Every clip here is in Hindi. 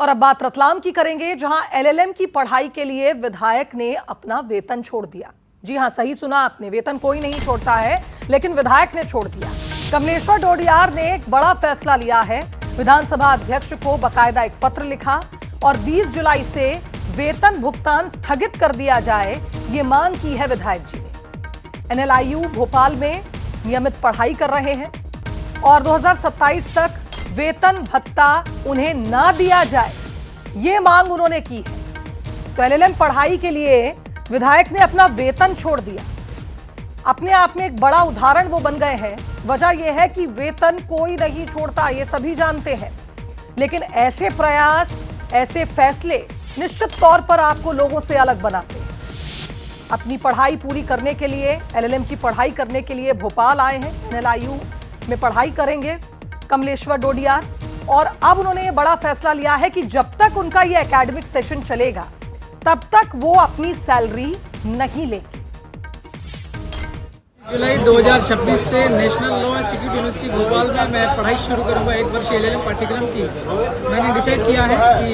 और अब बात रतलाम की करेंगे, जहां एलएलएम की पढ़ाई के लिए विधायक ने अपना वेतन छोड़ दिया। जी हां, सही सुना आपने, वेतन कोई नहीं छोड़ता है, लेकिन विधायक ने छोड़ दिया। कमलेश्वर डोडियार ने एक बड़ा फैसला लिया है। विधानसभा अध्यक्ष को बकायदा एक पत्र लिखा और 20 जुलाई से वेतन भुगतान स्थगित कर दिया जाए, ये मांग की है विधायक जी ने। एनएलआईयू भोपाल में नियमित पढ़ाई कर रहे हैं और 2027 तक वेतन भत्ता उन्हें ना दिया जाए, ये मांग उन्होंने की है। तो एलएलएम पढ़ाई के लिए विधायक ने अपना वेतन छोड़ दिया। अपने आप में एक बड़ा उदाहरण वो बन गए हैं। वजह यह है कि वेतन कोई नहीं छोड़ता, ये सभी जानते हैं, लेकिन ऐसे प्रयास, ऐसे फैसले निश्चित तौर पर आपको लोगों से अलग बनाते हैं। अपनी पढ़ाई पूरी करने के लिए, एलएलएम की पढ़ाई करने के लिए भोपाल आए हैं। एनएलआईयू में पढ़ाई करेंगे कमलेश्वर डोडियार, और अब उन्होंने ये बड़ा फैसला लिया है कि जब तक उनका ये एकेडमिक सेशन चलेगा तब तक वो अपनी सैलरी नहीं लेंगे। जुलाई 2026 से national law institute university Bhopal में मैं पढ़ाई शुरू करूंगा 1 वर्षीय एलएलएम पाठ्यक्रम की। मैंने डिसाइड किया है कि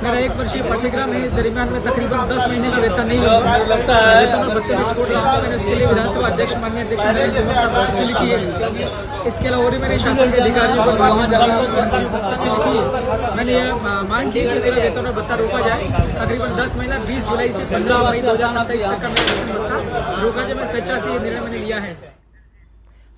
मेरा 1 वर्षीय पाठ्यक्रम है, इस दरमियान में तकरीबन 10 महीने का वेतन नहीं लूंगा। लगता है वेतन और भत्ते भी छोड़ रहा हूँ। मैंने इसके लिए विधानसभा अध्यक्ष माननीय अध्यक्ष नरेंद्र मोदी साहब को चिट्ठी लिखी है। इसके अलावा और मेरे शासन के अधिकारियों को चिट्ठी लिखी है। मैंने ये मांग की कि मेरा वेतन और भत्ता रोका जाए। तकरीबन 10 महीना 20 जुलाई से 15 मई 2027 तक का मेरा वेतन भत्ता रोका जाए। मैं स्वेच्छा से ये निर्णय मैंने लिया है।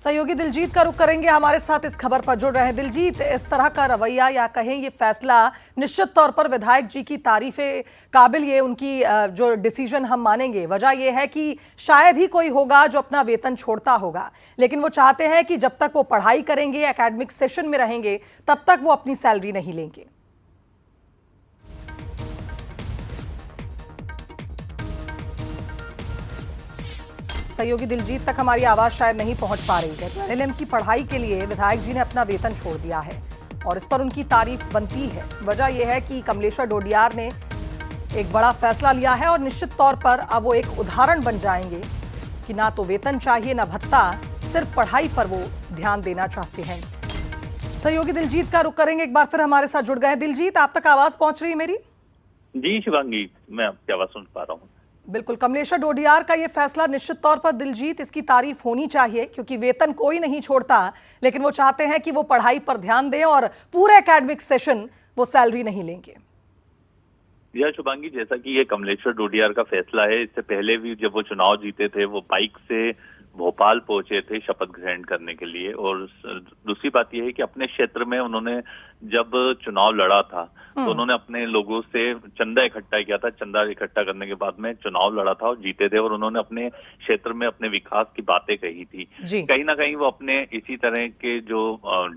सहयोगी दिलजीत का रुख करेंगे, हमारे साथ इस खबर पर जुड़ रहे हैं। दिलजीत, इस तरह का रवैया या कहें ये फैसला निश्चित तौर पर विधायक जी की तारीफे काबिल, ये उनकी जो डिसीजन हम मानेंगे। वजह यह है कि शायद ही कोई होगा जो अपना वेतन छोड़ता होगा, लेकिन वो चाहते हैं कि जब तक वो पढ़ाई करेंगे, एकेडमिक सेशन में रहेंगे, तब तक वो अपनी सैलरी नहीं लेंगे। सहयोगी दिलजीत तक हमारी आवाज शायद नहीं पहुंच पा रही है। तो एलएलएम की पढ़ाई के लिए विधायक जी ने अपना वेतन छोड़ दिया है और इस पर उनकी तारीफ बनती है। वजह यह है कि कमलेश्वर डोडियार ने एक बड़ा फैसला लिया है और निश्चित तौर पर अब वो एक उदाहरण बन जाएंगे कि ना तो वेतन चाहिए ना भत्ता, सिर्फ पढ़ाई पर वो ध्यान देना चाहते हैं। सहयोगी दिलजीत का रुख करेंगे, एक बार फिर हमारे साथ जुड़ गए। दिलजीत, आप तक आवाज पहुंच रही है मेरी? जी शिवांगी, मैं आपकी आवाज सुन पा रहा हूँ। बिल्कुल, कमलेश्वर डोडियार का ये फैसला निश्चित तौर पर दिलजीत, इसकी तारीफ होनी चाहिए, क्योंकि वेतन कोई नहीं छोड़ता, लेकिन वो चाहते हैं कि वो पढ़ाई पर ध्यान दें और पूरे एकेडमिक सेशन वो सैलरी नहीं लेंगे। यह शुभांगी, जैसा कि ये कमलेश्वर डोडियार का फैसला है, इससे पहले भी जब वो चुनाव जीते थे, वो बाइक से भोपाल पहुंचे थे शपथ ग्रहण करने के लिए। और दूसरी बात यह है कि अपने क्षेत्र में उन्होंने जब चुनाव लड़ा था तो उन्होंने अपने लोगों से चंदा इकट्ठा किया था। चंदा इकट्ठा करने के बाद में चुनाव लड़ा था और जीते थे, और उन्होंने अपने क्षेत्र में अपने विकास की बातें कही थी। कहीं ना कहीं वो अपने इसी तरह के जो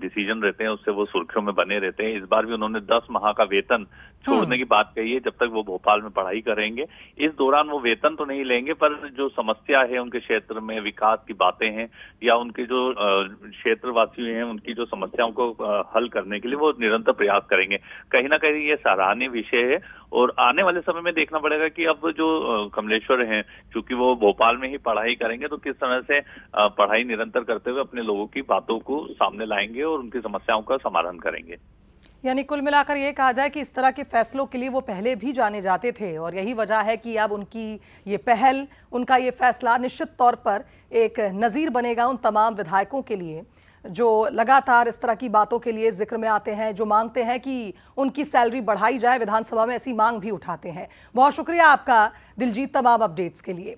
डिसीजन रहते हैं उससे वो सुर्खियों में बने रहते हैं। इस बार भी उन्होंने 10 माह का वेतन छोड़ने की बात कही है जब तक वो भोपाल में पढ़ाई करेंगे। इस दौरान वो वेतन तो नहीं लेंगे, पर जो समस्या है उनके क्षेत्र में, विकास की बातें हैं या उनके जो क्षेत्रवासी हैं, उनकी जो समस्याओं को हल करने के लिए वो निरंतर प्रयास करेंगे। कहीं ना कहीं ये सराहनीय विषय है और आने वाले समय में देखना पड़ेगा कि अब जो कमलेश्वर हैं, चूंकि वो भोपाल में ही पढ़ाई करेंगे, तो किस तरह से पढ़ाई निरंतर करते हुए अपने लोगों की बातों को सामने लाएंगे और उनकी समस्याओं का समाधान करेंगे। यानी कुल मिलाकर ये कहा जाए कि इस तरह के फैसलों के लिए वो पहले भी जाने जाते थे और यही वजह है कि अब उनकी ये पहल, उनका ये फैसला निश्चित तौर पर एक नज़ीर बनेगा उन तमाम विधायकों के लिए जो लगातार इस तरह की बातों के लिए जिक्र में आते हैं, जो मांगते हैं कि उनकी सैलरी बढ़ाई जाए, विधानसभा में ऐसी मांग भी उठाते हैं। बहुत शुक्रिया आपका दिलजीत, तमाम अपडेट्स के लिए।